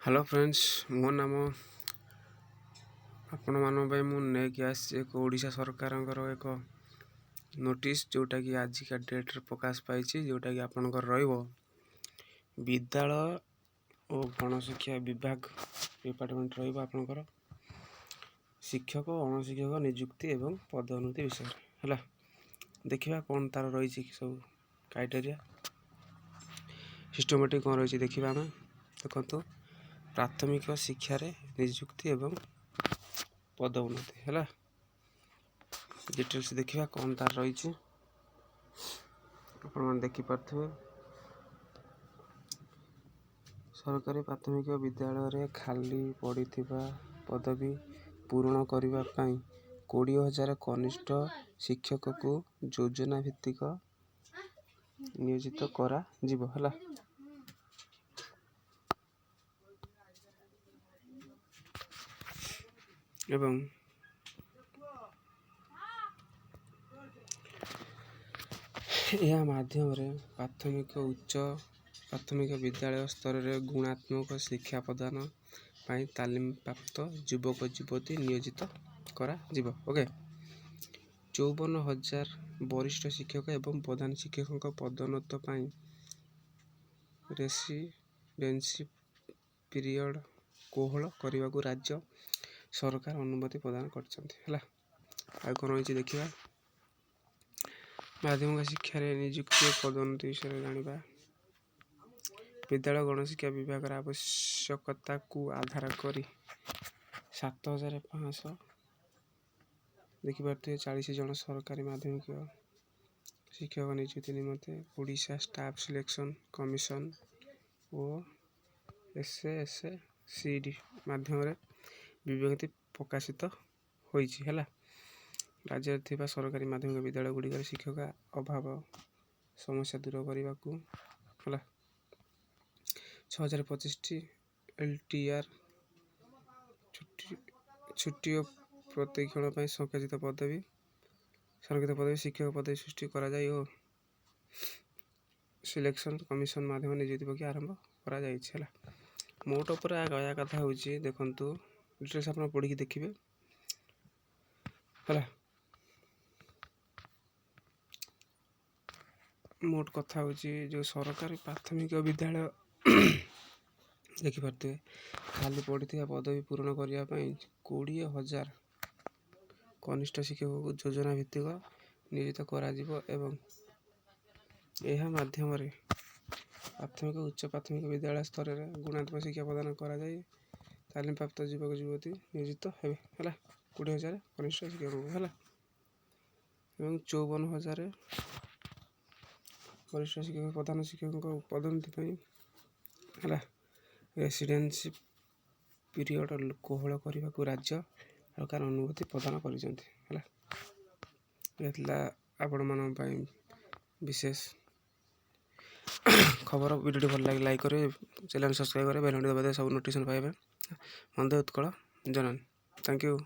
Hello friends, मो नाम आपण मान मुझे एक ओडिशा सरकार एक नोटिस जोटा कि आजिका डेट रे प्रकाश पाई जोटा कि आपनकर रहिबो विद्यालय और गणशिक्षा विभाग डिपार्टमेंट रहिबो आपनकर शिक्षक और अणशिक्षक नियुक्ति एवं पदोन्नति विषय है। देखा कौन तार रही सब क्राइटेरिया सिस्टमेटिक कौन रही देखा आम देखो प्राथमिक शिक्षा रे नियुक्ति एवं पदोन्नति है डिटेल्स देखा कौन तार रही देखिपे सरकारी प्राथमिक विद्यालय रे खाली पड़िथिबा पदवी पूरण करने 20,000 कनिष्ठ शिक्षक को योजना भित्तिक नियोजित करा जीवो है। एवं यह माध्यम रे प्राथमिक उच्च प्राथमिक विद्यालय स्तर रे गुणात्मक शिक्षा प्रदान पाई तालीम प्राप्त युवक युवती नियोजित करा जीवो। ओके 54,000 वरिष्ठ शिक्षक एवं प्रधान शिक्षकों पदोन्नत पाई रेसिडेंसी पीरियड कोहल करने को राज्य सरकार अनुमति प्रदान कर देखा माध्यमिक शिक्षा नियुक्ति पदोन्नति विषय जाना विद्यालय गणशिक्षा विभाग आवश्यकता को आधार कर 7,500 देखिपे 40 जन सरकारी माध्यमिक शिक्षक नियुक्ति निमंते ओडिशा स्टाफ सिलेक्शन कमिशन और SSCD माध्यम विज्ञप्ति प्रकाशित होइछि है। राज्य थिबा सरकारी माध्यमिक विद्यालय गुड़िक शिक्षक अभाव समस्या दूर करने को 6,025 LTR छुट्टी और प्रतिक्षण संख्याचित पदवी संरक्षित पदवी शिक्षक पदवी सृष्टि करा जाय और सिलेक्शन कमिशन माध्यम नियुक्ति प्रक्रिया आरंभ करा जाय। मोट उपर कहया कथा हूँ देखु डिटेल्स आप पढ़ी देखिए है। मोट कथा हूँ जो सरकारी प्राथमिक विद्यालय देखिपे खाली पड़ता पदवी पूरण करने 20,000 कनिष्ठ शिक्षक को योजना भित्तिक नियोजित करा जीवो एवं यह माध्यम प्राथमिक उच्च प्राथमिक विद्यालय स्तर में गुणात्मक शिक्षा प्रदान करा जाए तालीम प्राप्त युवक युवती नियोजित है 20,000 कनिष्ठ शिक्षक है एवं 54,000 वरिष्ठ शिक्षक प्रधान शिक्षकों पदोन्नति है रेसिडेंसी पीरियड कोहल करने को राज्य सरकार अनुमति प्रदान कर विशेष खबर वीडियो भल लगे लाइक करें चैनल सब्सक्राइब करें बेल घंटी दबाइए सब नोटिफिकेशन पाइबे। मंदे उत्कल जनन थैंक यू।